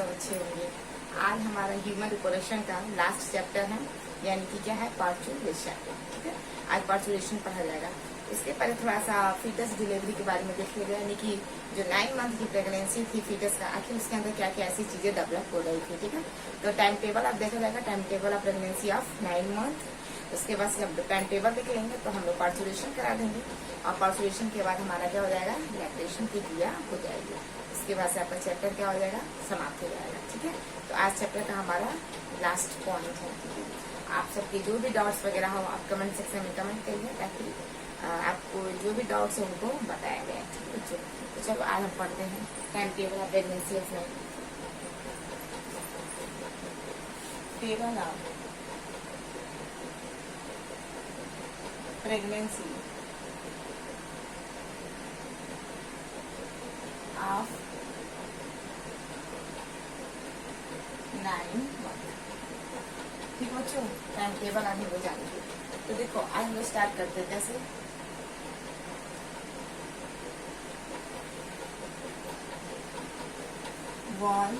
सब अच्छे होंगे। आज हमारा ह्यूमन रिप्रोडक्शन का लास्ट चैप्टर है, यानी कि क्या है, पार्चुरेशन। ठीक है, आज पार्चुरेशन पढ़ा जाएगा। इसके पहले थोड़ा सा फीटस डिलीवरी के बारे में देखिएगा, यानी कि जो 9 मंथ की प्रेगनेंसी थी फीटस का, आखिर उसके अंदर क्या क्या ऐसी चीजें डेवलप हो रही थी। ठीक है, तो टाइम टेबल आप देखा जाएगा, time table of pregnancy of 9 month. उसके बाद जब टाइम टेबल देख लेंगे तो हम लोग पार्चुरेशन करा देंगे, और पार्चुरेशन के बाद हमारा क्या हो जाएगा, लैक्टेशन की क्रिया हो जाएगी। उसके बाद से आपका चैप्टर क्या हो जाएगा, समाप्त हो जाएगा। ठीक है, तो आज चैप्टर का हमारा लास्ट पॉइंट है। ठीक है, आप सबके जो भी डाउट्स वगैरह हो आप कमेंट सेक्शन में कमेंट करिए, ताकि आपको जो भी डाउट्स है उनको बताया गया। ठीक है, तो चलो आज हम पढ़ते हैं time table of pregnancy of table of pregnancy of 9 month. ठीक बच्चों, टाइम टेबल आगे हो जाएंगे। तो देखो आज हम लोग स्टार्ट करते हैं कैसे। वन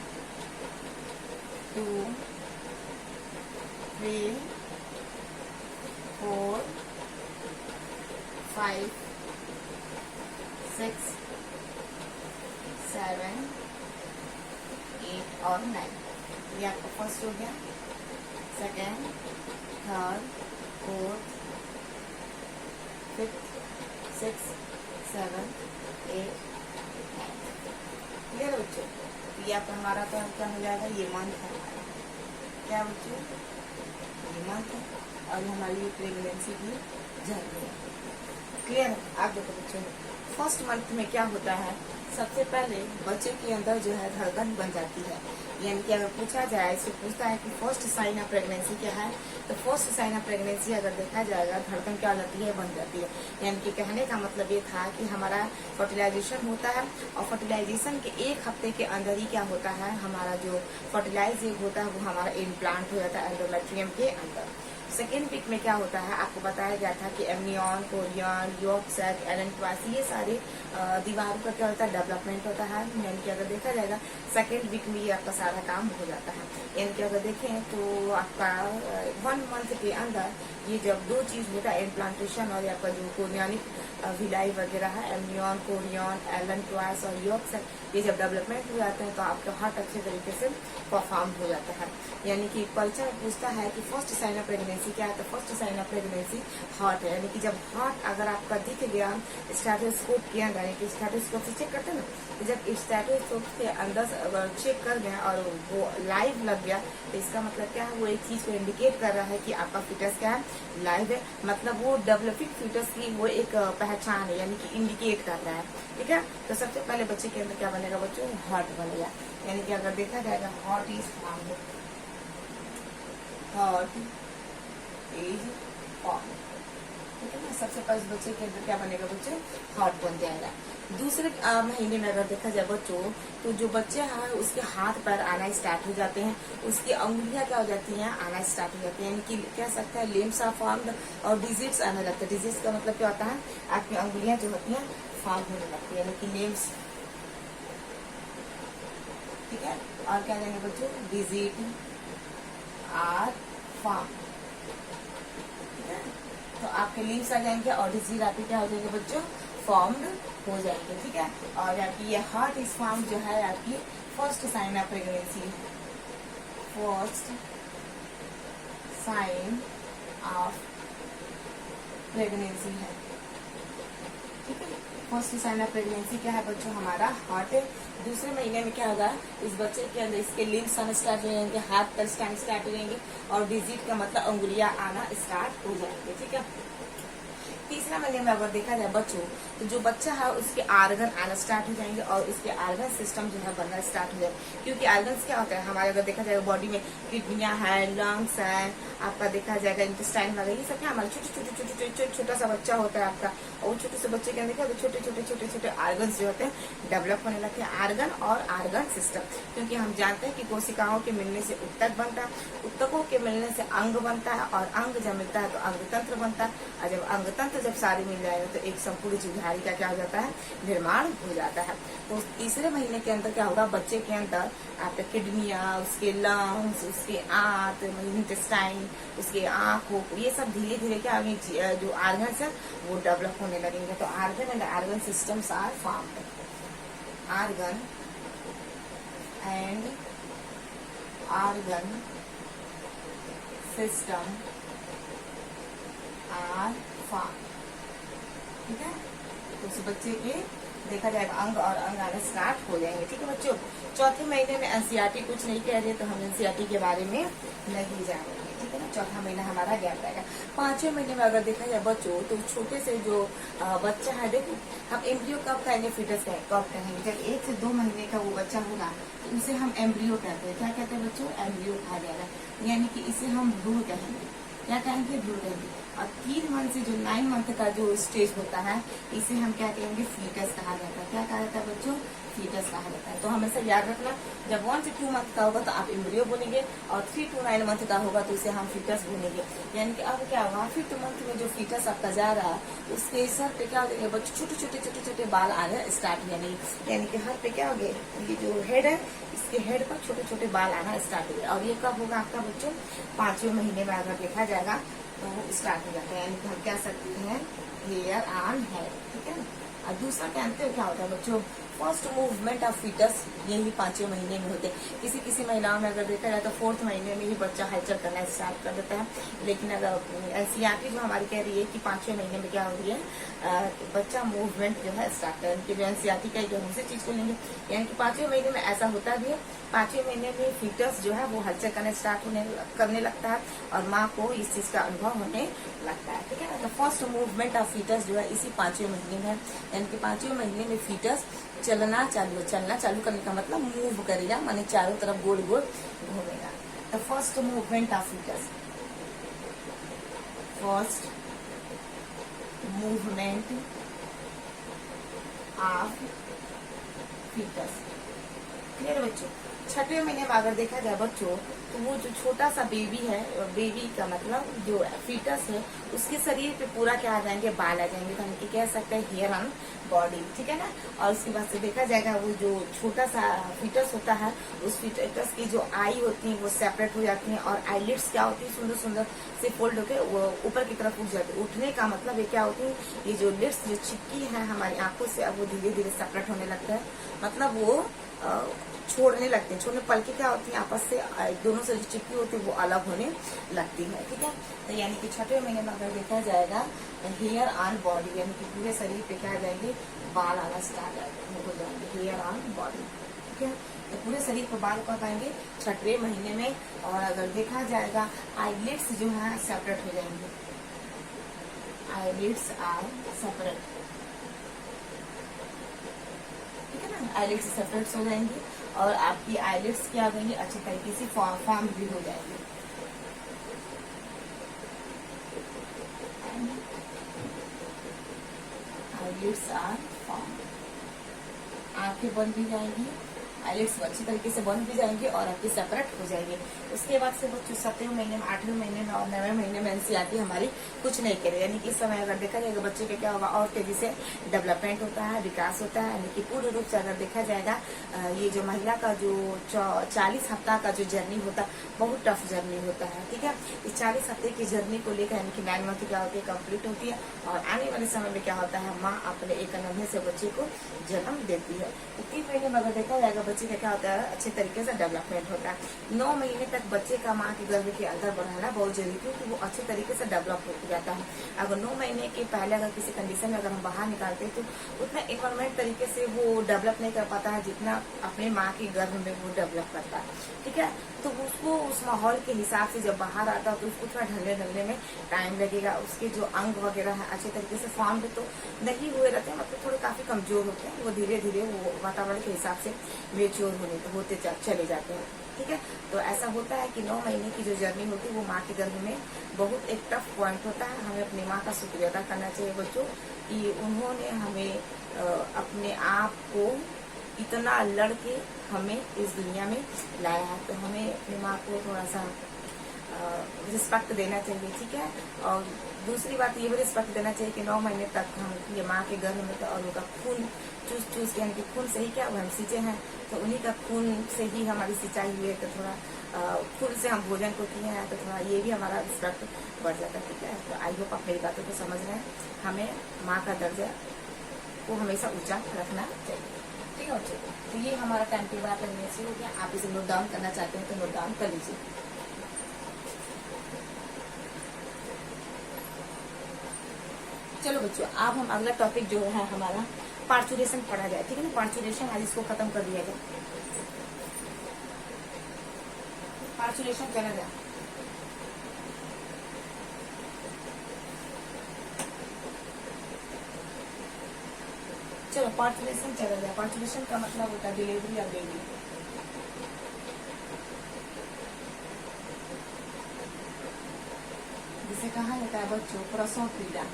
2 3 4 5 6 7 8 और 9। ये आपका फर्स्ट हो गया, second, third, fourth, fifth, 6 7 8 9। Clear बच्चों, ये आपका हमारा तो क्या हो जाएगा, ये मंथ है हमारा। क्या बच्चों, ये मंथ है और हमारी प्रेगनेंसी की जर्नी है। क्लियर, आप देखो बच्चों, फर्स्ट मंथ में क्या होता है, सबसे पहले बच्चे के अंदर जो है धड़कन बन जाती है। यानी कि अगर पूछा जाए, इससे पूछता है कि फर्स्ट साइन ऑफ प्रेगनेंसी क्या है, तो फर्स्ट साइन ऑफ प्रेगनेंसी अगर देखा जाएगा, धड़कन क्या हो जाती है, बन जाती है। यानी कि कहने का मतलब ये था कि हमारा फर्टिलाइजेशन होता है, और फर्टिलाइजेशन के 1 हफ्ते के अंदर ही क्या होता है, हमारा जो फर्टिलाइज एग होता है वो हमारा इम्प्लांट हो जाता है एंडोमेट्रियम के अंदर। सेकेंड वीक में क्या होता है, आपको बताया गया था कि एमनियन, कोरियन, यॉर्क सैक, एलेंटवास, ये सारे दीवारों का क्या होता है, डेवलपमेंट होता है। यानी कि अगर देखा जाएगा सेकेंड वीक में ये आपका सारा काम हो जाता है। यानी कि अगर देखें तो आपका 1 मंथ के अंदर ये जब 2 चीज होता है, इम्प्लांटेशन और आपका जो कोरियनिक विलाई वगैरह है, एमनियन, कोरियन, एलेंटवास और यॉर्क सैक, ये जब डेवलपमेंट हो जाते हैं तो आपका हार्ट अच्छे तरीके से परफॉर्म हो जाता है। यानी कि परीक्षा में पूछता है कि फर्स्ट साइन ऑफ प्रेगनेंसी क्या है, तो first sign of pregnancy heart है। यानी कि जब हार्ट अगर आपका दिख गया स्टेथोस्कोप के अंदर, यानी कि स्टेथोस्कोप से चेक करते हैं ना, तो जब स्टेथोस्कोप के अंदर अगर चेक कर गया और वो लाइव लग गया, तो इसका मतलब क्या है, वो एक चीज को इंडिकेट कर रहा है कि आपका फीटस क्या है, लाइव है। मतलब वो डेवलपिंग फीटस की वो एक पहचान है, यानी कि इंडिकेट कर रहा है। ठीक है, तो सबसे पहले बच्चे के अंदर क्या बनेगा बच्चों, हार्ट बनेगा। यानी कि अगर देखा जाएगा heart is formed, heart is formed. ठीक है ना, सबसे पहले बच्चे के अंदर क्या बनेगा बच्चों, हार्ट बन जाएगा। दूसरे महीने में अगर देखा जाए बच्चों, तो जो बच्चे हैं उसके हाथ पैर आना स्टार्ट हो जाते हैं, उसकी अंगुलियां क्या हो जाती हैं, आना स्टार्ट हो जाती है। यानी कि कह सकते हैं लिम्स आर फॉर्म्ड, और डिजिट्स आने लगते हैं। डिजिट्स का मतलब क्या होता है, आपकी अंगुलियां जो होती हैं फॉर्म होने लगती है, यानी कि लिम्स। ठीक है, और क्या जाएंगे बच्चों, डिजिट आर फॉर्म। ठीक है, तो आपके लिम्स आ जाएंगे और डिजीज आपके क्या हो जाएंगे बच्चों, फॉर्म्ड हो जाएंगे। ठीक है, और आपकी ये हार्ट इज फॉर्म जो है आपकी first sign of pregnancy, first sign of pregnancy है। ठीक है, फर्स्ट साइन ऑफ प्रेगनेंसी क्या है बच्चों, हमारा हार्ट है। दूसरे महीने में क्या होगा, इस बच्चे के अंदर इसके लिम्स आना स्टार्ट हो जाएंगे, हाथ पैर स्टार्ट हो जाएंगे, और डिजिट का मतलब अंगुलियां आना स्टार्ट हो जाएंगे। ठीक है, तीसरा महीने में अगर देखा जाए बच्चों, तो जो बच्चा है उसके आर्गन आना स्टार्ट हो जाएंगे, और उसके आर्गन सिस्टम जो है बनना स्टार्ट हो जाएगा। क्योंकि आर्गन्स क्या होता है हमारे, अगर देखा जाए बॉडी में किडनियां है, लंग्स है, आपका देखा जाएगा इंटेस्टाइन वगैरह, ये सब क्या हमारे छोटा सा बच्चा होता है आपका, और छोटे से बच्चे के अंदर क्या छोटे छोटे आर्गन जो होते हैं डेवलप होने लगते हैं, आर्गन और आर्गन सिस्टम। क्योंकि हम जानते हैं कि कोशिकाओं के मिलने से उत्तक बनता है, उत्तकों के मिलने से अंग बनता है, और अंग जब मिलता है तो अंग तंत्र बनता है, और जब अंग तंत्र जब सारे मिल जाएगा तो एक संपूर्ण जीवधारी का क्या हो जाता है, निर्माण हो जाता है। तो तीसरे महीने के अंदर क्या होगा, बच्चे के अंदर आपके किडनियां, उसके लंग्स, उसके आंत, इंटेस्टाइन, उसके आंख, ये सब धीरे धीरे क्या जो आर्गन है वो डेवलप होने लगेंगे। तो organ and organ systems are formed, organ and organ system are formed, ठीक है। तो उस बच्चे के देखा जाएगा अंग और अंग आने स्टार्ट हो जाएंगे, ठीक है बच्चों। चौथे महीने में एनसीईआरटी कुछ नहीं कह रहे, तो हम एनसीईआरटी के बारे में नहीं जानेंगे, ठीक है ना। चौथा महीना हमारा गैप रहेगा। पांचवें महीने में अगर देखा जाए बच्चों, तो छोटे से जो बच्चा है, देखो हम एम्ब्रियो कब कहेंगे, फीटस कब कहेंगे, जब 1 से 2 महीने का वो बच्चा होगा तो उसे हम एम्ब्रियो कहते हैं। क्या कहते हैं बच्चों, एम्ब्रियो कहा जाएगा, यानी कि इसे हम भ्रूण कहेंगे। क्या कहेंगे, भ्रूण कहेंगे। और 3 मंथ से जो 9 मंथ का जो स्टेज होता है, इसे हम क्या कहेंगे, फीटस कहा जाता है। क्या कहा जाता है बच्चों, फीटस कहा जाता है। तो हमेशा याद रखना, जब 1 से 2 मंथ का होगा तो आप एम्ब्रियो बोलेंगे, और 3 to 9 मंथ का होगा तो उसे हम फीटस बोलेंगे। यानी कि अब क्या होगा, 5th मंथ में जो फीटस आपका जा रहा है उसके सर पे क्या हो जाएगा बच्चों, छोटे छोटे बाल आने स्टार्ट, यानी कि हर पे क्या हो गए, ये जो हेड है इसके हेड पर छोटे छोटे बाल आना स्टार्ट हो गए। और ये कब होगा आपका बच्चों, 5वें महीने में अगर देखा जाएगा तो वो स्टार्ट हो जाता है। यानी कि हम क्या सकते हैं, हेयर ऑन हेड, ठीक है। और दूसरा जानते हो क्या होता है बच्चों, फर्स्ट मूवमेंट ऑफ फीटस, यही 5वें महीने में होते हैं। किसी महिलाओं में अगर देखा जाए तो 4th महीने में ही बच्चा हलचल करना स्टार्ट कर देता है। लेकिन अगर एनसीईआरटी जो हमारी कह रही है कि 5वें महीने में क्या हो रही है, बच्चा मूवमेंट जो है स्टार्ट करें, कि जो एनसीईआरटी का जो उसी चीज को लेंगे। यानी कि 5वें महीने में ऐसा होता भी है, 5वें महीने में फीटस जो है वो हलचल करने लगता है, और माँ को इस चीज का अनुभव होने लगता है, ठीक है ना। तो फर्स्ट मूवमेंट ऑफ फीटस जो है इसी 5वें महीने में है। यानी कि 5वें महीने में फीटस चलना चालू करने का मतलब मूव करेगा, माने चारों तरफ गोल गोल घूमेगा। The first movement of foetus, first movement of foetus, clear बच्चों। 6वें महीने में अगर देखा जाए बच्चों, तो वो जो छोटा सा बेबी है, बेबी का मतलब जो फीटस है, उसके शरीर पे पूरा क्या आ जाएंगे, बाल आ जाएंगे। तो हम कह सकते हैं हेयर ऑन बॉडी, ठीक है ना। और उसके बाद से देखा जाएगा वो जो छोटा सा फीटस होता है, उस फीटस की जो आई होती है वो सेपरेट हो जाती है, और आईलिड्स क्या होती है, सुंदर सुंदर से फोल्ड होकर वो ऊपर की तरफ उठ जाती है। उठने का मतलब ये क्या होती है, ये जो लिड्स जो चिपकी है हमारी आंखों से, अब वो धीरे धीरे सेपरेट होने लगता है, मतलब वो छोड़ने लगते हैं। छोड़ने पलके क्या होती है, आपस से दोनों से जो चिपकी होती है वो अलग होने लगती है, ठीक है। तो यानी कि 6वें महीने में अगर देखा जाएगा हेयर ऑन बॉडी, यानी कि पूरे शरीर पे क्या आ जाएंगे, बाल आना स्टार्ट हो जाएंगे, हेयर ऑन बॉडी, ठीक है। तो पूरे शरीर पर बाल कब आएंगे, 6वें महीने में। और अगर देखा जाएगा आईलिड्स जो है सेपरेट हो जाएंगे, आईलिड्स आर सेपरेट, ठीक है ना। आईलिड्स सेपरेट हो जाएंगी, और आपकी आईलिड्स क्या हो जाएंगी, अच्छे तरीके से फॉर्म भी हो जाएंगे। आईलिड्स आर फॉर्म, आंखें बंद भी जाएंगी, आईलिड्स अच्छी तरीके से बंद भी जाएंगे और आपकी सेपरेट हो जाएंगे। उसके बाद से बच्चों 7वें महीने में, 8वें महीने में और 9वें महीने में एनसीईआरटी हमारी कुछ नहीं करे। यानी कि इस समय अगर देखा जाएगा बच्चे का क्या होगा, और तेजी से डेवलपमेंट होता है, विकास होता है। यानी कि पूर्ण रूप से अगर देखा जाएगा, ये जो महिला का जो 40 हफ्ता का जो जर्नी होता है, बहुत टफ जर्नी होता है, ठीक है। इस 40 हफ्ते की जर्नी को लेकर यानी कि 9 मंथ क्या होती है, कंप्लीट होती है। और आने वाले समय में क्या होता है, माँ अपने एक नन्हे से बच्चे को जन्म देती है। 3 महीने में अगर देखा जाएगा बच्चे का क्या होता है, अच्छे तरीके से डेवलपमेंट होता है। 9 महीने तक बच्चे का माँ के गर्भ के अंदर बढ़ाना बहुत जरूरी है, क्योंकि वो अच्छे तरीके से डेवलप हो जाता है। अगर 9 महीने के पहले अगर किसी कंडीशन में अगर हम बाहर निकालते हैं तो उतना इन्वायरमेंट तरीके से वो डेवलप नहीं कर पाता है जितना अपने माँ के गर्भ में वो डेवलप करता है, ठीक है। तो उसको उस माहौल के हिसाब से जब बाहर आता है तो उसको थोड़ा ढलने में टाइम लगेगा। उसके जो अंग वगैरह है अच्छे तरीके से फॉर्म तो नहीं हुए रहते हैं, मतलब थोड़े काफी कमजोर होते हैं। वो धीरे धीरे वो वातावरण के हिसाब से मेच्योर होते चले जाते हैं, ठीक है। तो ऐसा होता है कि 9 महीने की जो जर्नी होती है वो माँ के गर्भ में बहुत एक टफ पॉइंट होता है। हमें अपनी माँ का शुक्रिया अदा करना चाहिए बच्चों कि उन्होंने हमें अपने आप को इतना लड़के हमें इस दुनिया में लाया है। तो हमें अपनी माँ को थोड़ा सा रिस्पेक्ट देना चाहिए, ठीक है। और दूसरी बात ये भी रिस्पेक्ट देना चाहिए कि 9 महीने तक हम ये माँ के गर्भ में थे और उनका खून चूस के, यानी कि खून से ही क्या हम सींचे हैं, तो उन्हीं का खून से ही हमारी सिंचाई हुई है। तो थोड़ा खून से हम भोजन को किए हैं, तो थोड़ा ये भी हमारा रिस्पेक्ट बढ़ जाता है, ठीक है। तो आई होप आप मेरी बातों को समझ रहे हैं। हमें माँ का दर्जा को हमेशा ऊंचा रखना चाहिए, ठीक है बच्चों। तो ये हमारा टाइम टेबल आप लगने से हो गया। आप इसे नोट डाउन करना चाहते हैं तो नोट डाउन कर लीजिए। चलो बच्चों, अब हम अगला टॉपिक जो है हमारा पार्चुरेशन पढ़ा जाए, ठीक है ना। पार्चुरेशन आज इसको खत्म कर दिया जाए। पार्चुरेशन चला जाए। चलो पार्चुरेशन चला जाए। पार्चुरेशन का मतलब होता है डिलीवरी या बेबी। जिसे कहा जाता है बच्चों प्रसव पीड़ा।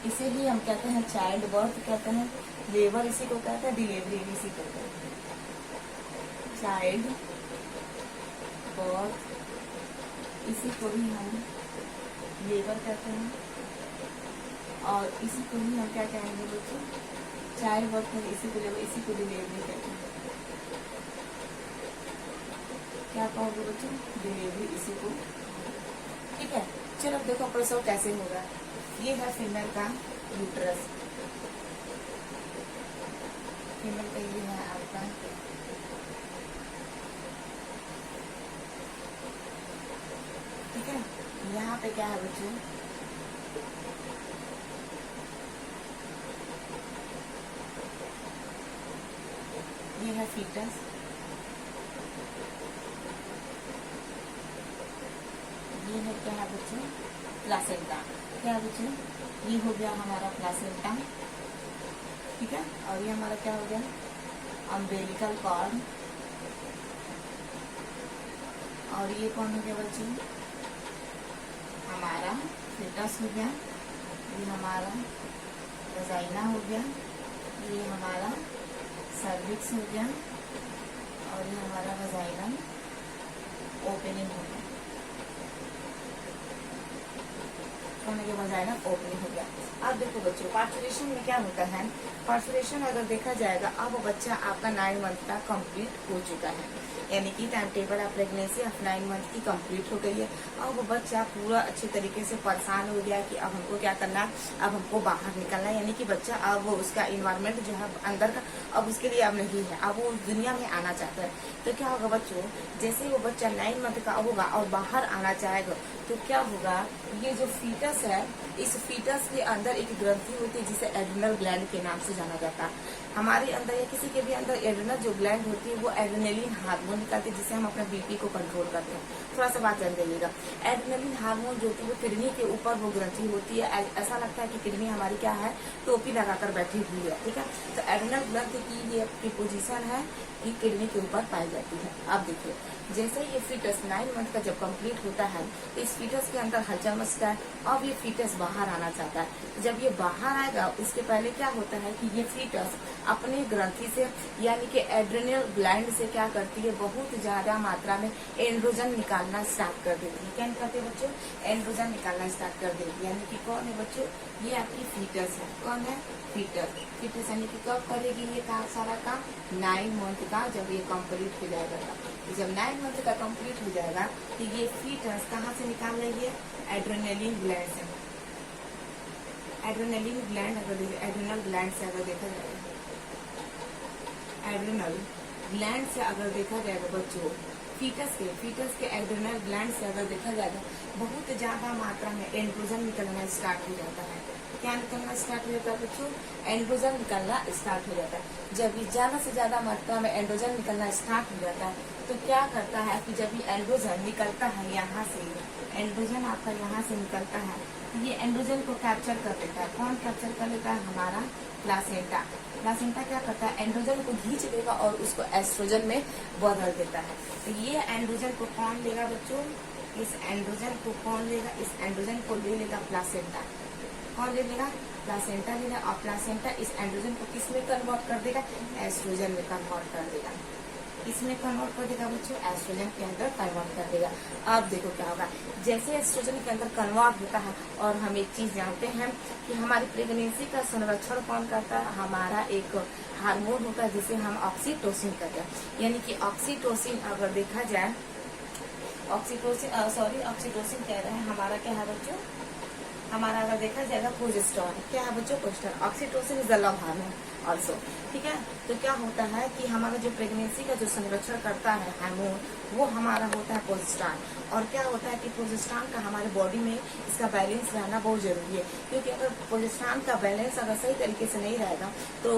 इसे ही हम कहते हैं चाइल्ड बर्थ कहते हैं, लेबर इसी को कहते हैं, डिलीवरी भी इसी को कहते हैं। चाइल्ड बर्थ इसी को ही हम लेबर कहते हैं और इसी को ही हम क्या कहेंगे बच्चों, चाइल्ड बर्थ में इसी को लेबर, इसी को डिलीवरी कहते हैं। क्या कहोगे बच्चों, डिलीवरी इसी को, ठीक है। चलो देखो प्रसव कैसे होगा। ये है फीमेल का यूट्रस, फीमेल का ये है आपका ठीक है। यहाँ पे क्या है बच्चों, ये है फीटस, ये है क्या है बच्चों, प्लासेंटा। क्या है बच्चों, ये हो गया हमारा प्लासेंटा, ठीक है। और ये हमारा क्या हो गया, अम्बिलिकल कॉर्ड। और ये कौन हो गया बच्चों, हमारा फीटस हो गया। ये हमारा वजाइना हो गया, ये हमारा सर्विक्स हो गया और ये हमारा वजाइना ओपनिंग हो गया। वजाइना ओपनिंग हो गया। अब देखो बच्चों पार्चुरेशन में क्या होता है, पार्चुरेशन अगर देखा जाएगा अब बच्चा आपका 9 मंथ का कंप्लीट हो चुका है, यानी कि time table of pregnancy of 9 month की कंप्लीट हो गई है। अब बच्चा पूरा अच्छे तरीके से परेशान हो गया कि अब हमको क्या करना, अब हमको बाहर निकलना है, यानी कि बच्चा अब उसका इन्वायरमेंट जो है अंदर का अब उसके लिए अब नहीं है, अब वो दुनिया में आना चाहता है। तो क्या होगा बच्चों, जैसे वो बच्चा 9 मंथ का होगा और बाहर आना चाहेगा तो क्या होगा, ये जो फीटस है इस फीटस के अंदर एक ग्रंथि होती है जिसे एड्रिनल ग्लैंड के नाम से जाना जाता है। हमारे अंदर या किसी के भी अंदर एड्रिनल जो ग्लैंड होती है वो एड्रेनलिन हार्मोन निकालती है जिससे हम अपने बीपी को कंट्रोल करते हैं। थोड़ा सा बात जान जाइएगा, एड्रेनलिन हार्मोन जो कि वो किडनी के ऊपर वो ग्रंथि होती है। ऐसा लगता है कि किडनी हमारी क्या है, टोपी लगाकर बैठी हुई है, ठीक है। तो एड्रेनल ग्रंथि की ये पोजीशन है कि किडनी के ऊपर पाई जाती है। अब देखिए जैसे ये फीटस 9 मंथ का जब कंप्लीट होता है इस फीटस के अंदर हलचल मचता है। अब ये फीटस बाहर आना चाहता है। जब ये बाहर आएगा उसके पहले क्या होता है कि ये फीटस अपने ग्रंथि से यानी कि एड्रेनल ग्लैंड से क्या करती है, बहुत ज्यादा मात्रा में एंड्रोजन निकालना स्टार्ट कर देती है। क्या निकालते हैं बच्चों, एंड्रोजन निकालना स्टार्ट कर देती है। यानी कि कौन है बच्चों, ये आपकी फीटस है। कौन है, फीटस। फीटस यानी कि कब करेगी ये सारा काम, 9 मंथ का जब ये कंप्लीट हो जाएगा। तो जब 9 मंथ का कंप्लीट हो जाएगा तो ये फीटस कहाँ से निकाल रही है, एड्रेनलिन ग्लैंड से। एड्रेनलिन ग्लैंड अगर एड्रेनल ग्लैंड से अगर देखा जाएगा, एड्रेनल ग्लैंड से अगर देखा जाएगा बच्चों, फीटस के एड्रेनल ग्लैंड से अगर देखा जाएगा बहुत ज्यादा मात्रा में एंड्रोजन निकलना स्टार्ट हो जाता है। क्या निकलना स्टार्ट हो जाता है बच्चों, एंड्रोजन निकलना स्टार्ट हो जाता है। जब ये ज्यादा से ज्यादा मात्रा में एंड्रोजन निकलना स्टार्ट हो जाता है तो क्या करता है कि जब ये एंड्रोजन निकलता है यहाँ से, एंड्रोजन आपका यहाँ से निकलता है तो ये एंड्रोजन को कैप्चर कर लेता है। कौन कैप्चर कर लेता है, हमारा प्लासेंटा। प्लासेंटा क्या करता है, एंड्रोजन को खींच लेगा और उसको एस्ट्रोजन में बदल देता है। तो ये एंड्रोजन को कौन लेगा बच्चों, इस एंड्रोजन को कौन लेगा, इस एंड्रोजन को ले लेगा प्लासेंटा। कौन ले लेगा, प्लासेंटा लेगा, और प्लासेंटा इस एंड्रोजन को किस में कन्वर्ट कर देगा, एस्ट्रोजन में कन्वर्ट कर देगा। इसमें कन्वर्ट कर देगा बच्चों, एस्ट्रोजन के अंदर कन्वर्ट कर देगा। अब देखो क्या होगा, जैसे एस्ट्रोजन के अंदर कन्वर्ट होता है, और हम एक चीज जानते हैं कि हमारी प्रेगनेंसी का संरक्षण कौन करता है, हमारा एक हार्मोन होता है जिसे हम ऑक्सीटोसिन कहते हैं। यानी कि ऑक्सीटोसिन अगर देखा जाए, ऑक्सीटोसिन कह रहे हैं, हमारा क्या है बच्चों, हमारा अगर देखा जाएगा प्रोजेस्टेरॉन, क्या है बच्चों, progesterone. Oxytocin is the love hormone also, ठीक है। तो क्या होता है कि हमारा जो प्रेगनेंसी का जो संरक्षण करता है हार्मोन, वो हमारा होता है प्रोजेस्टेरॉन। और क्या होता है कि प्रोजेस्टेरॉन का हमारे बॉडी में इसका बैलेंस रहना बहुत जरूरी है, क्योंकि अगर प्रोजेस्टेरॉन का बैलेंस अगर सही तरीके से नहीं रहेगा तो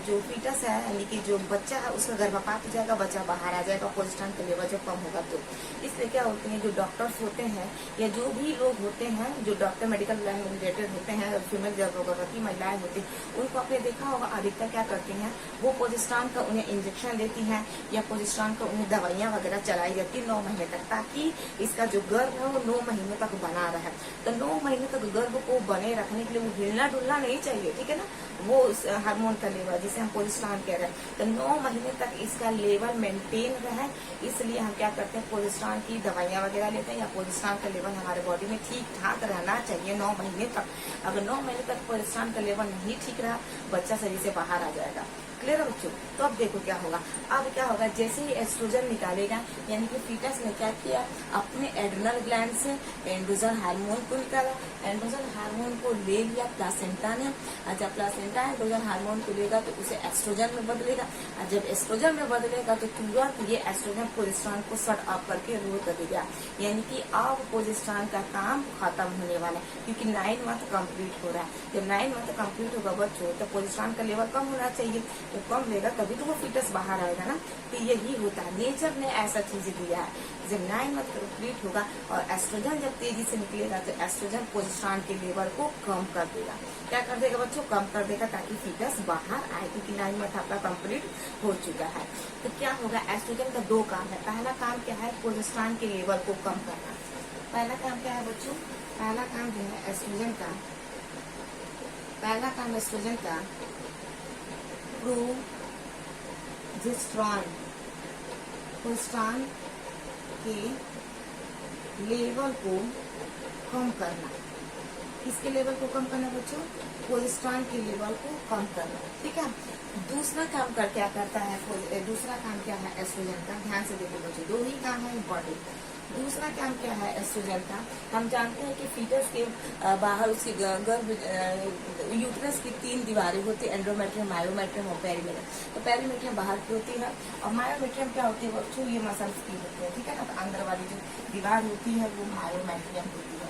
जो फीटस है, यानी कि जो बच्चा है, उसका गर्भपात हो जाएगा, बच्चा बाहर आ जाएगा, प्रोजेस्टेरॉन का लेवल जब कम होगा तो। इसलिए क्या होते हैं, जो डॉक्टर्स होते हैं या जो भी लोग होते हैं जो डॉक्टर मेडिकल लाइन में रिलेटेड होते हैं, फीमेल गर्भवती महिलाएं होती हैं, उनको आपने देखा होगा अधिकतर क्या करती हैं, वो प्रोजेस्टेरॉन का उन्हें इंजेक्शन देती हैं या प्रोजेस्टेरॉन का उन्हें दवाइयां वगैरह चलाई जाती है 9 महीने तक, ताकि इसका जो गर्भ है वो 9 महीने तक बना रहे। तो 9 महीने तक गर्भ को बने रखने के लिए वो हिलना डुलना नहीं चाहिए, ठीक है ना, वो हार्मोन का लेवल जिसे हम प्रोजेस्टेरॉन कह रहे हैं। तो 9 महीने तक इसका लेवल मेंटेन रहे, इसलिए हम क्या करते हैं, प्रोजेस्टेरॉन की दवाइयां वगैरह लेते हैं, या प्रोजेस्टेरॉन का लेवल हमारे बॉडी में ठीक ठाक रहना चाहिए 9 महीने तक। अगर 9 महीने तक प्रोजेस्टेरॉन का लेवल नहीं ठीक रहा, बच्चा शरीर से बाहर आ जाएगा। क्लियर है बच्चों। तो अब देखो क्या होगा, अब क्या होगा, जैसे ही एस्ट्रोजन निकालेगा, यानी कि फीटस ने क्या किया, अपने एड्रिनल ग्लैंड से एंड्रोजन हार्मोन को निकाला, एंड्रोजन हार्मोन को ले लिया प्लासेंटा ने। जब प्लासेंटा एंड्रोजन हार्मोन को लेगा तो उसे एस्ट्रोजन में बदलेगा, और जब एस्ट्रोजन में बदलेगा तो तुरंत ये एस्ट्रोजन प्रोजेस्टेरॉन को शट ऑफ करके रोक देगा। यानी कि अब प्रोजेस्टेरॉन का काम खत्म होने वाला है, क्योंकि 9 मंथ कंप्लीट हो रहा है। जब 9 मंथ कंप्लीट होगा बच्चों, तो प्रोजेस्टेरॉन का लेवल कम होना चाहिए, तो कम लेगा तभी तो वो फीटस बाहर आएगा ना। तो यही होता है, नेचर ने ऐसा चीज दिया है। जब 9 मंथ कंप्लीट होगा और एस्ट्रोजन जब तेजी से निकलेगा, तो एस्ट्रोजन प्रोजेस्टेरॉन के लेवल को कम कर देगा। क्या कर देगा बच्चों, कम कर देगा, ताकि फीटस बाहर आए, क्योंकि 9 मंथ आपका कंप्लीट हो चुका है। तो क्या होगा, एस्ट्रोजन का 2 काम है। पहला काम क्या है, प्रोजेस्टेरॉन के लेवल को कम करना। पहला काम क्या है बच्चों, पहला काम जो है एस्ट्रोजन का, पहला काम एस्ट्रोजन का प्रोजेस्टेरॉन के लेवल को कम करना। किसके लेवल को कम करना बच्चों, प्रोजेस्टेरॉन के लेवल को कम करना, ठीक है। दूसरा काम क्या करता है, दूसरा काम क्या है एस्ट्रोजन का, ध्यान से देखो बच्चों, 2 ही काम है इम्पोर्टेंट। दूसरा काम क्या है एस्ट्रोजन का, हम जानते हैं कि फीटस के बाहर उसकी गर्भ यूट्रस की 3 दीवारें होती है, एंडोमेट्रियम, मायोमेट्रियम और पेरीमेट्रियम। तो पेरीमेट्रियम बाहर की होती है, और मायोमेट्रियम क्या होती है बच्चों, ये मसल्स की होती है, ठीक है ना। तो अंदर वाली जो दीवार होती है वो मायोमेट्रियम होती है।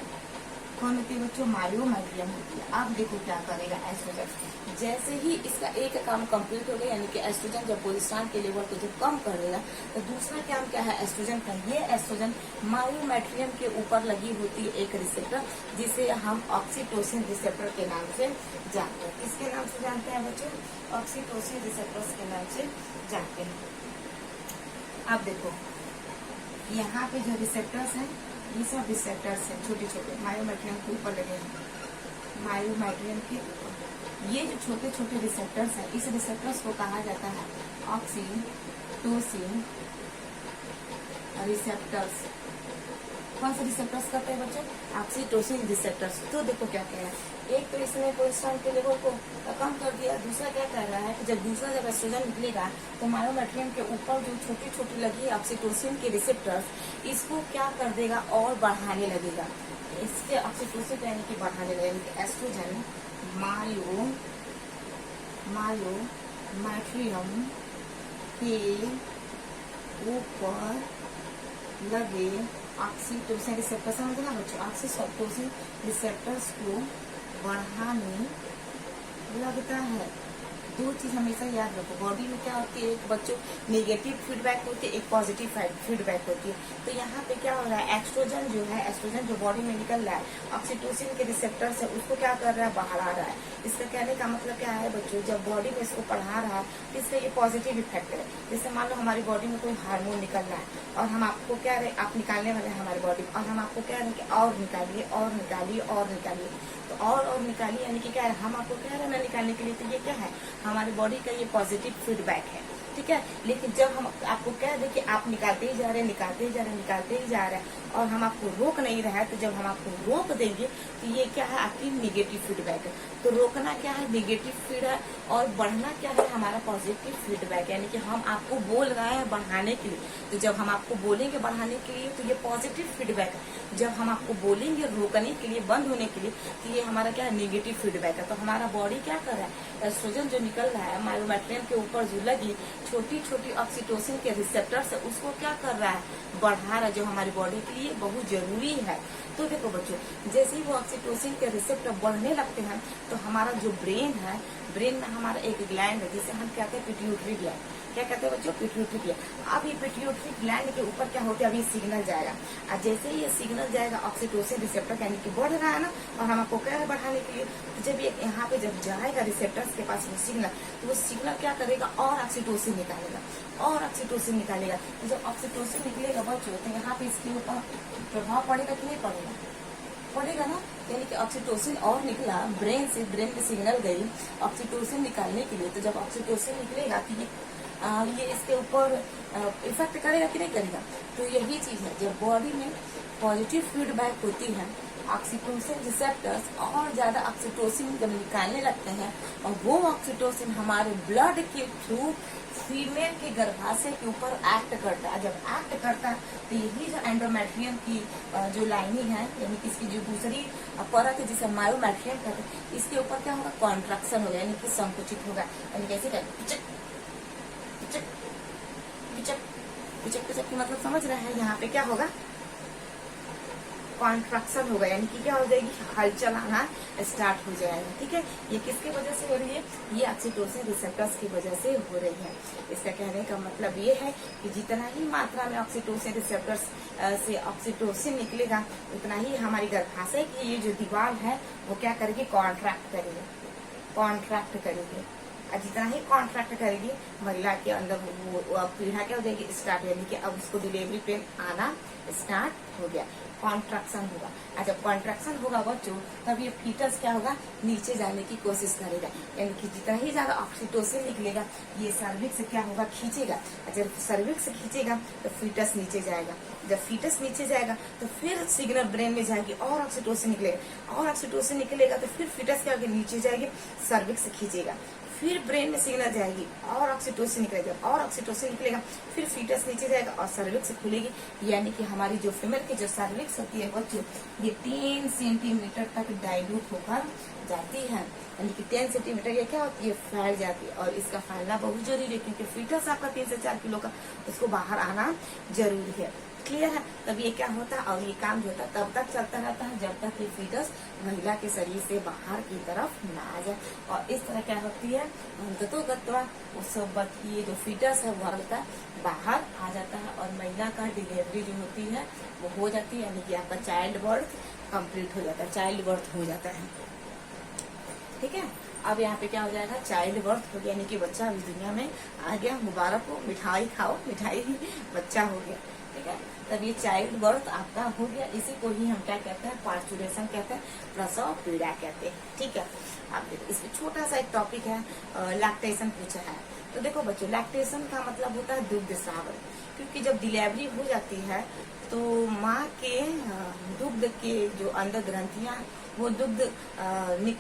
कौन होती है बच्चों, मायोमेट्रियम होती है। अब देखो क्या करेगा एस्ट्रोजन, जैसे ही इसका एक काम कंप्लीट हो गया, यानी कि एस्ट्रोजन जब प्रोजेस्टेरॉन के लेवल को जब कम कर देगा, तो दूसरा काम क्या है एस्ट्रोजन का, ये एस्ट्रोजन मायोमेट्रियम के ऊपर लगी होती है एक रिसेप्टर, जिसे हम ऑक्सीटोसिन रिसेप्टर के नाम से जानते हैं। किसके नाम से जानते हैं बच्चों, ऑक्सीटोसिन रिसेप्टर्स के नाम से जानते हैं। अब देखो यहाँ पे जो रिसेप्टर्स हैं, ये सब रिसेप्टर्स हैं छोटे छोटे, मायोमेट्रियम के ऊपर लगे हैं, मायोमेट्रियम के ऊपर ये जो छोटे छोटे रिसेप्टर्स हैं, इस रिसेप्टर्स को कहा जाता है ऑक्सीटोसिन रिसेप्टर्स। कौन से रिसेप्टर्स करते हैं बच्चों, ऑक्सीटोसिन रिसेप्टर्स। तो देखो क्या कह रहा है, एक तो इसने प्रोजेस्टेरॉन के लेवल को कम कर दिया, दूसरा क्या कह रहा है कि जब एस्ट्रोजन निकलेगा तो मायोमेट्रियम के ऊपर जो छोटी छोटी लगी है ऑक्सीटोसिन के रिसेप्टर्स, इसको क्या कर देगा और बढ़ाने लगेगा। इसके ऑक्सीटोसिन यानी कि बढ़ाने लगेगा, एस्ट्रोजन मायोमेट्रियम के ऊपर लगे ऑक्सीटोसिन रिसेप्टर, समझना बच्चों, ऑक्सीटोसिन रिसेप्टर्स को बढ़ाने लगता है। दो चीज हमेशा याद रखो, बॉडी में क्या होती है, एक बच्चों नेगेटिव फीडबैक होती है, एक पॉजिटिव फीडबैक होती है। तो यहाँ पे क्या हो रहा है, एस्ट्रोजन जो है, एस्ट्रोजन जो बॉडी में निकल रहा है ऑक्सीटोसिन के रिसेप्टर से, उसको क्या कर रहा है, बाहर आ रहा है। इसका कहने का मतलब क्या है बच्चों, जब बॉडी में इसको बढ़ा रहा है तो इसका ये पॉजिटिव इफेक्ट है। जैसे मान लो हमारी बॉडी में कोई हार्मोन निकल रहा है और हम आपको क्या रहे, आप निकालने वाले हैं हमारी बॉडी में, और हम आपको क्या रहे कि और निकालिए और निकालिए और निकालिए, तो और निकालिए यानी कि क्या है, हम आपको कह रहे हैं ना निकालने के लिए, तो ये क्या है, हमारी बॉडी का ये पॉजिटिव फीडबैक है, ठीक है। लेकिन जब हम आपको कह दें कि आप निकालते ही जा रहे हैं, निकालते ही जा रहे हैं, निकालते ही जा रहे हैं, और हम आपको रोक नहीं रहा है, तो जब हम आपको रोक देंगे तो ये क्या है, आपकी निगेटिव फीडबैक है। तो रोकना क्या है, निगेटिव फीड है, और बढ़ना क्या है, हमारा पॉजिटिव फीडबैक, यानी कि हम आपको बोल रहे हैं बढ़ाने के लिए। तो जब हम आपको बोलेंगे बढ़ाने के लिए तो ये पॉजिटिव फीडबैक है। जब हम आपको बोलेंगे रोकने के लिए, बंद होने के लिए, तो ये हमारा क्या है, निगेटिव फीडबैक है। तो हमारा बॉडी क्या कर रहा है, एस्ट्रोजन जो निकल रहा है मायोमेट्रियम के ऊपर जो लगी छोटी छोटी ऑक्सीटोसिन के रिसेप्टर से, उसको क्या कर रहा है, बढ़ा रहा है, जो हमारी बॉडी के लिए बहुत जरूरी है। तो देखो बच्चों, जैसे ही वो ऑक्सीटोसिन के रिसेप्टर बढ़ने लगते हैं तो हमारा जो ब्रेन है, ब्रेन में हमारा एक ग्लैंड है जिसे हम कहते हैं पिट्यूटरी ग्लैंड। क्या कहते हैं बच्चों, पिट्यूटरी ग्लैंड। अब ये पिट्यूटरी ग्लैंड के ऊपर क्या होता है, अभी सिग्नल जाएगा, और जैसे ही ये सिग्नल जाएगा ऑक्सीटोसिन रिसेप्टर यानी कि बढ़ रहा है ना, और हम आपको कह रहे हैं बढ़ाने के लिए, तो जब ये यहाँ पे जब जाएगा रिसेप्टर्स के पास वो सिग्नल, तो वो सिग्नल क्या करेगा, और ऑक्सीटोसिन निकालेगा, और ऑक्सीटोसिन निकालेगा। तो जब ऑक्सीटोसिन निकलेगा बच्चों, तो यहाँ पे इसके ऊपर प्रभाव पड़ेगा कि नहीं पड़ेगा, पड़ेगा ना। यानी कि ऑक्सीटोसिन और निकला ब्रेन से, ब्रेन में सिग्नल गई ऑक्सीटोसिन निकालने के लिए। तो जब ऑक्सीटोसिन निकलेगा तो ये इसके ऊपर इफेक्ट करेगा कि नहीं करेगा। तो यही चीज है, जब बॉडी में पॉजिटिव फीडबैक होती है, ऑक्सीटोसिन रिसेप्टर्स और ज्यादा ऑक्सीटोसिन जब निकालने लगते हैं, और वो ऑक्सीटोसिन हमारे ब्लड के थ्रू फीमेल के गर्भाशय के ऊपर एक्ट करता है। जब एक्ट करता है तो यही जो एंडोमेट्रियम की जो लाइनिंग है, यानी कि इसकी जो दूसरी परत है जिसे मायोमेट्रियम कहते हैं, इसके ऊपर क्या होगा, कॉन्ट्रैक्शन होगा, यानी कि संकुचित होगा। यानी कैसे पिचक पिचक पिचक पिचक पिचक की मतलब समझ रहे हैं, यहाँ पे क्या होगा, कॉन्ट्रैक्शन होगा, यानी कि क्या हो जाएगी, हलचल आना स्टार्ट हो जाएगा। ठीक है, ये किसकी वजह से हो रही है, ये ऑक्सीटोसिन रिसेप्टर्स की वजह से हो रही है। इसका कहने का मतलब ये है कि जितना ही मात्रा में ऑक्सीटोसिन रिसेप्टर्स से ऑक्सीटोसिन निकलेगा, उतना ही हमारी गर्भाशय की ये जो दीवार है वो क्या करेगी, कॉन्ट्रैक्ट करेगी, कॉन्ट्रैक्ट करेगी। और जितना ही कॉन्ट्रैक्ट करेगी, महिला के अंदर वो पीढ़ा क्या हो जाएगी, स्टार्ट, यानी कि अब उसको डिलीवरी पेन आना स्टार्ट हो गया, कॉन्ट्रैक्शन होगा। और जब कॉन्ट्रैक्शन होगा बच्चों, तब ये फीटस क्या होगा, नीचे जाने की कोशिश करेगा, यानी कि जितना ही ज्यादा ऑक्सीटोसिन निकलेगा, ये सर्विक्स क्या होगा, खींचेगा। और जब सर्विक्स खींचेगा तो फीटस नीचे जाएगा। जब फीटस नीचे जाएगा तो फिर सिग्नल ब्रेन में जाएगी, और ऑक्सीटोसिन निकलेगा, और ऑक्सीटोसिन निकलेगा तो फिर फीटस क्या होगी, नीचे जाएगी, सर्विक्स खींचेगा, फिर ब्रेन में सिग्नल जाएगी, और ऑक्सीटोसिन निकलेगा, और ऑक्सीटोसिन निकलेगा, फिर फीटस नीचे जाएगा और सर्विक्स खुलेगी। यानी कि हमारी जो फीमेल की जो सर्विक्स होती है बच्चों, ये 3 सेंटीमीटर तक डाइल्यूट होकर जाती है। यानी कि 10 सेंटीमीटर ये क्या होती है, फैल जाती है, और इसका फैलना बहुत जरूरी है, क्योंकि फीटस आपका 3 से 4 किलो का, उसको बाहर आना जरूरी है। क्लियर है, तब ये क्या होता है, और ये काम जो होता है तब तक चलता रहता है जब तक ये फीटस महिला के शरीर से बाहर की तरफ ना आ जाए। और इस तरह क्या होती है, गतोगत्वा उस ये जो फीटस है वो बाहर आ जाता है, और महिला का डिलीवरी जो होती है वो हो जाती है, यानी कि आपका चाइल्ड बर्थ कंप्लीट हो जाता है, चाइल्ड बर्थ हो जाता है। ठीक है, अब यहाँ पे क्या हो जाएगा, चाइल्ड बर्थ हो गया, यानी कि बच्चा इस दुनिया में आ गया, मुबारक हो, मिठाई खाओ, मिठाई बच्चा हो गया। ठीक है, तब ये चाइल्ड बर्थ आपका हो गया, इसी को ही हम क्या कहते हैं, पार्चुरेशन कहते हैं, प्रसव पीड़ा कहते हैं। ठीक है, आप देखो इसमें छोटा सा एक टॉपिक है, लैक्टेशन पूछा है। तो देखो बच्चों, लैक्टेशन का मतलब होता है दुग्ध स्राव, क्योंकि जब डिलीवरी हो जाती है तो माँ के दुग्ध के जो अंदर ग्रंथियां वो दुग्ध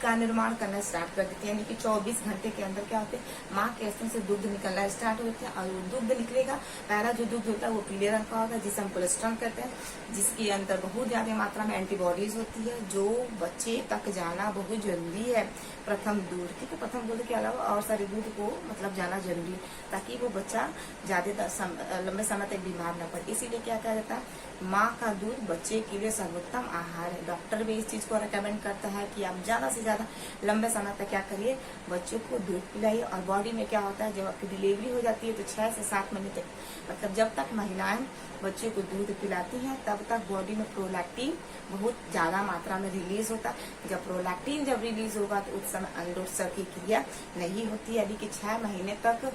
का निर्माण करना स्टार्ट कर देती है, यानी कि 24 घंटे के अंदर क्या होते हैं, माँ के स्तन से दुग्ध निकलना स्टार्ट होते हैं, और वो दुग्ध निकलेगा, पहला जो दुग्ध होता है वो पीले रंग का होता है, जिसे हम कोलेस्ट्रॉल कहते हैं, जिसके अंदर बहुत ज्यादा मात्रा में एंटीबॉडीज होती है, जो बच्चे तक जाना बहुत जरूरी है, प्रथम दूध। ठीक है, प्रथम दूध के अलावा और सारे दूध को मतलब जाना जरूरी है, ताकि वो बच्चा ज्यादा लंबे समय तक बीमार न पड़े। इसीलिए क्या कहा जाता है, माँ का दूध बच्चे के लिए सर्वोत्तम आहार है। डॉक्टर भी इस चीज को रेकमेंड करता है कि आप ज्यादा से ज्यादा लंबे समय तक क्या करिए, बच्चों को दूध पिलाइए। और बॉडी में क्या होता है, जब आपकी डिलीवरी हो जाती है तो 6 से 7 महीने तक, मतलब जब तक महिलाएं बच्चों को दूध पिलाती हैं तब तक बॉडी में प्रोलैक्टिन बहुत ज्यादा मात्रा में रिलीज होता है। जब प्रोलैक्टिन जब रिलीज होगा तो उस समय अंडोत्सर्ग की क्रिया नहीं होती है। यानी कि 6 महीने तक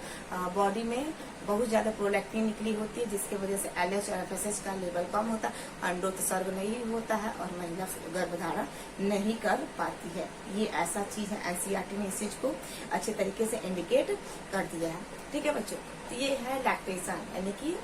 बॉडी में बहुत ज्यादा प्रोलैक्टिन निकली होती है, जिसकी वजह से LH और FSH का लेवल कम होता है, अंडोत्सर्ग नहीं होता है और महिला गर्भधारण नहीं कर पाती है। ये ऐसा चीज है, NCERT ने इस चीज को अच्छे तरीके से इंडिकेट कर दिया है। ठीक है बच्चों, तो ये है लैक्टेशन, यानी कि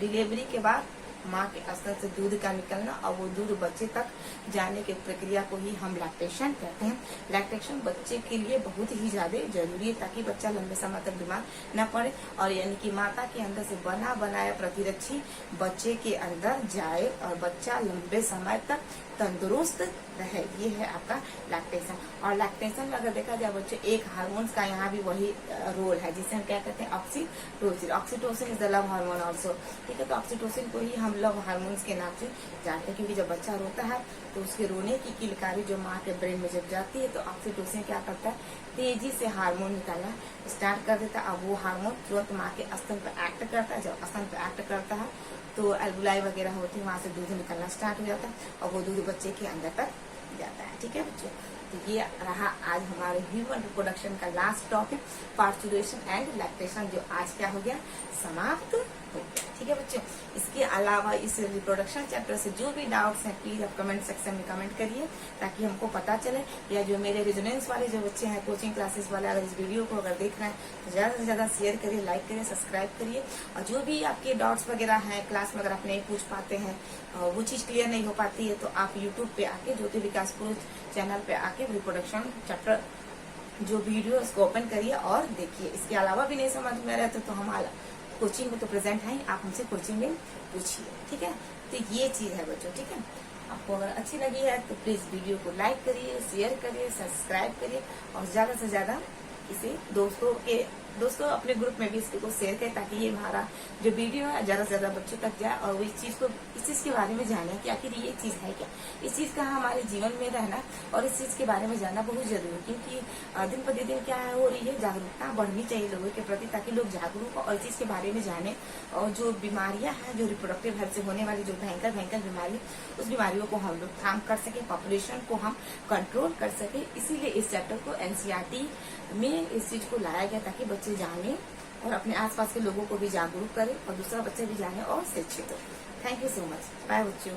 डिलीवरी के बाद माँ के स्तन से दूध का निकलना और वो दूध बच्चे तक जाने की प्रक्रिया को ही हम लैक्टेशन कहते हैं। लैक्टेशन बच्चे के लिए बहुत ही ज्यादा जरूरी है, ताकि बच्चा लंबे समय तक बीमार न पड़े, और यानी कि माता के अंदर से बना बनाया प्रतिरक्षी बच्चे के अंदर जाए और बच्चा लंबे समय तक तंदुरुस्त रहे। ये है आपका लैक्टेशन। और लैक्टेशन में अगर देखा जाए बच्चों, एक हार्मोन्स का यहाँ भी वही रोल है, जिसे हम क्या कहते हैं, oxytocin. Oxytocin is the love hormone also. ठीक है, तो ऑक्सीटोसिन को ही हम लव हार्मोन्स के नाम से जानते हैं, क्योंकि जब बच्चा रोता है तो उसके रोने की किलकारी जो माँ के ब्रेन में जब जाती है तो ऑक्सीटोसिन क्या करता है, तेजी से हार्मोन निकालना स्टार्ट कर देता है। अब वो हार्मोन तुरंत माँ के स्तन पर एक्ट करता है। जब स्तन पर एक्ट करता है तो एल्बुलाई वगैरह होती है, वहां से दूध निकलना स्टार्ट हो जाता है और वो दूध बच्चे के अंदर तक जाता है। ठीक है बच्चों, तो ये रहा आज हमारे ह्यूमन रिप्रोडक्शन का last topic, parturition and lactation, जो आज क्या हो गया, समाप्त हो गया। ठीक है बच्चों, इसके अलावा इस रिप्रोडक्शन चैप्टर से जो भी डाउट्स हैं प्लीज आप कमेंट सेक्शन में कमेंट करिए, ताकि हमको पता चले। या जो मेरे रेजोनेंस वाले जो बच्चे हैं, कोचिंग क्लासेस वाले, अगर इस वीडियो को अगर देख रहे हैं तो ज्यादा से ज्यादा शेयर करिए, लाइक करिए, सब्सक्राइब करिए। और जो भी आपके डाउट्स वगैरह हैं क्लास में, अगर आप नहीं पूछ पाते हैं, वो चीज क्लियर नहीं हो पाती है, तो आप यूट्यूब पे आके ज्योति विकास पुरुष चैनल पे आके रिप्रोडक्शन चैप्टर जो वीडियो उसको ओपन करिए और देखिए। इसके अलावा भी नहीं समझ में रहे तो हमारा कोचिंग में तो प्रेजेंट है, आप हमसे कोचिंग में पूछिए। ठीक है, तो ये चीज है बच्चों। ठीक है, आपको अगर अच्छी लगी है तो प्लीज वीडियो को लाइक करिए, शेयर करिए, सब्सक्राइब करिए और ज्यादा से ज्यादा इसे दोस्तों अपने ग्रुप में भी इसको शेयर करें, ताकि ये हमारा जो वीडियो है ज्यादा से ज्यादा बच्चों तक जाए और वो इस चीज के बारे में जाने कि आखिर ये चीज है क्या, इस चीज का हमारे जीवन में रहना और इस चीज के बारे में जानना बहुत जरूरी है। क्योंकि दिन प्रतिदिन क्या हो रही है, जागरूकता बढ़नी चाहिए लोगों के प्रति, ताकि लोग जागरूक हो और इस चीज के बारे में जाने। और जो बीमारियां हैं, जो रिप्रोडक्टिव हेल्थ से होने वाली जो भयंकर बीमारी, उस बीमारियों को हम लोग थाम कर सके, पॉपुलेशन को हम कंट्रोल कर सके। इसीलिए इस चैप्टर को NCERT में इस चीज को लाया गया, ताकि बच्चे जाने और अपने आसपास के लोगों को भी जागरूक करें और दूसरा बच्चे भी जाने और शिक्षित हो। Thank you so much, bye बच्चों।